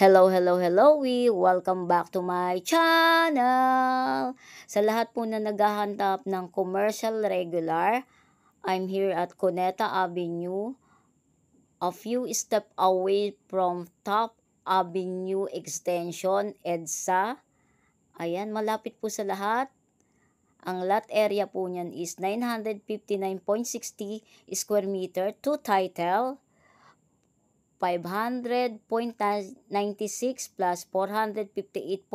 Welcome back to my channel! Sa lahat po na naghahanap ng commercial regular, I'm here at Cuneta Avenue, a few steps away from Top Avenue Extension, EDSA. Ayan, malapit po sa lahat. Ang lot area po niyan is 959.60 square meter to title. 500.96 plus 458.64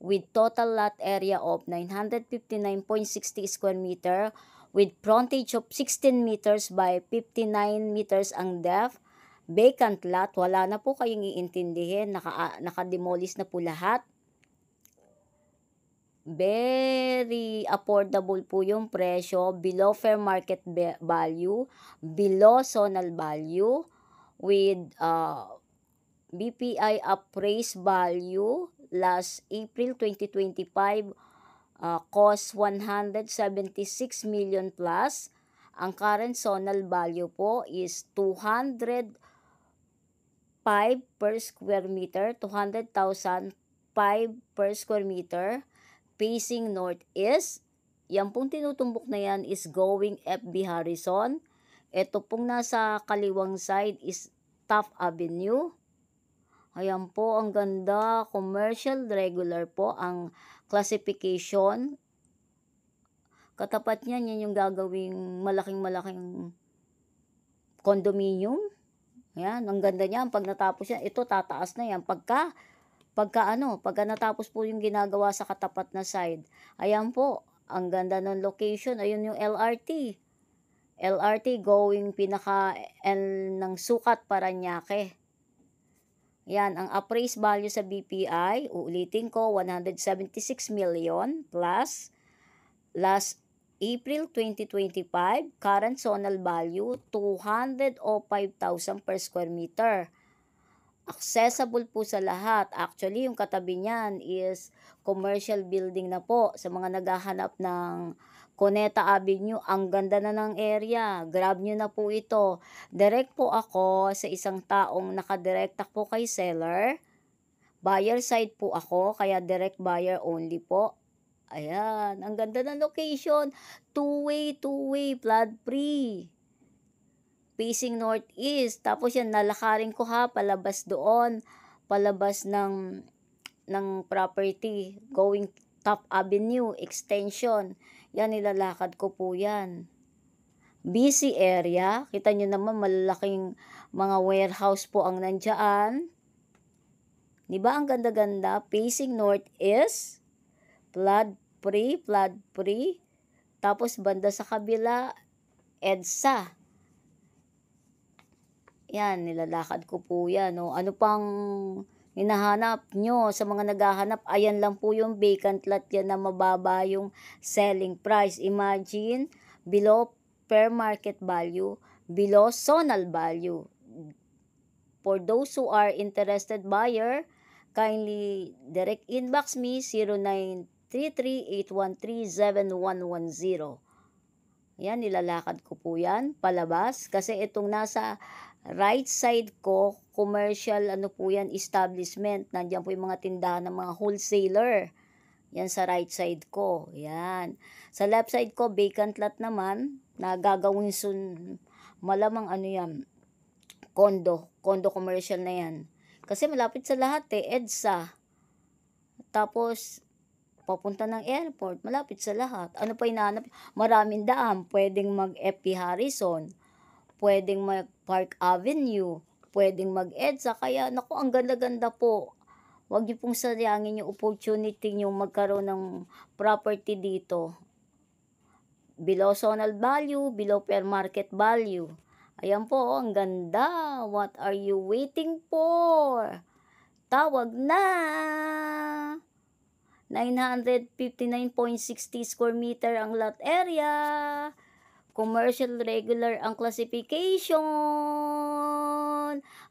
with total lot area of 959.60 square meter with frontage of 16 meters by 59 meters ang depth. Vacant lot, wala na po kayong iintindihin, naka-demolish na po lahat. Very affordable po yung presyo, below fair market value, below zonal value, with BPI appraised value last April 2025 cost 176 million plus. Ang current zonal value po is 205 per square meter, 200,005 per square meter. Facing northeast, yan pong tinutumbok na yan is going FB Harrison. Ito pong nasa kaliwang side is Top Avenue. Ayan po, ang ganda. Commercial regular po ang classification. Katapat niyan, yan yung gagawing malaking condominium. Ayan, ang ganda niyan. Pag natapos yan, ito tataas na yan. Pagka natapos po yung ginagawa sa katapat na side. Ayan po, ang ganda ng location. Ayun yung LRT. LRT going pinaka-end ng Sukat, Parañaque. Yan, ang appraised value sa BPI, uulitin ko, 176 million plus last April 2025, current zonal value, 205,000 per square meter. Accessible po sa lahat. Actually, yung katabi niyan is commercial building na po sa mga naghahanap ng Cuneta Avenue. Ang ganda na ng area. Grab nyo na po ito. Direct po ako sa isang taong nakadirekta po kay seller. Buyer side po ako, kaya direct buyer only po. Ayan, ang ganda ng location. Two-way, flood free. Facing northeast. Tapos yan, nalakarin ko ha, palabas doon. Palabas ng property. Going Top Avenue, extension. Yan, nilalakad ko po yan. Busy area. Kita nyo naman, malalaking mga warehouse po ang nandyan. Diba ang ganda-ganda? Facing northeast. Flood free. Tapos banda sa kabila, EDSA. Yan, nilalakad ko po yan. No? Ano pang hinahanap nyo sa mga naghahanap? Ayan lang po yung vacant lot yan na mababa yung selling price. Imagine, below fair market value, below zonal value. For those who are interested buyer, kindly direct inbox me 0933-813-7110. Yan, nilalakad ko po yan, palabas. Kasi itong nasa right side ko, commercial, po yan, establishment. Nandiyan po yung mga tindahan ng mga wholesaler. Yan sa right side ko. Yan. Sa left side ko, vacant lot naman, na gagawin malamang yan, condo commercial na yan. Kasi malapit sa lahat EDSA. Tapos, papunta ng airport, malapit sa lahat. Ano pa hinahanap? Maraming daan. Pwedeng mag-FP Harrison, pwedeng mag-Park Avenue, pwedeng mag-EDSA. Kaya, naku, ang ganda-ganda po. Huwag niyo pong sayangin yung opportunity niyo magkaroon ng property dito. Below zonal value, below fair market value. Ayan po, ang ganda. What are you waiting for? Tawag na! 959.60 square meter ang lot area. Commercial regular ang classification.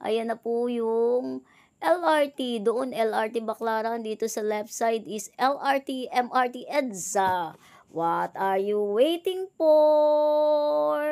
Ayan na po yung LRT. Doon LRT Baclaran. Dito sa left side is LRT MRT EDSA. What are you waiting for?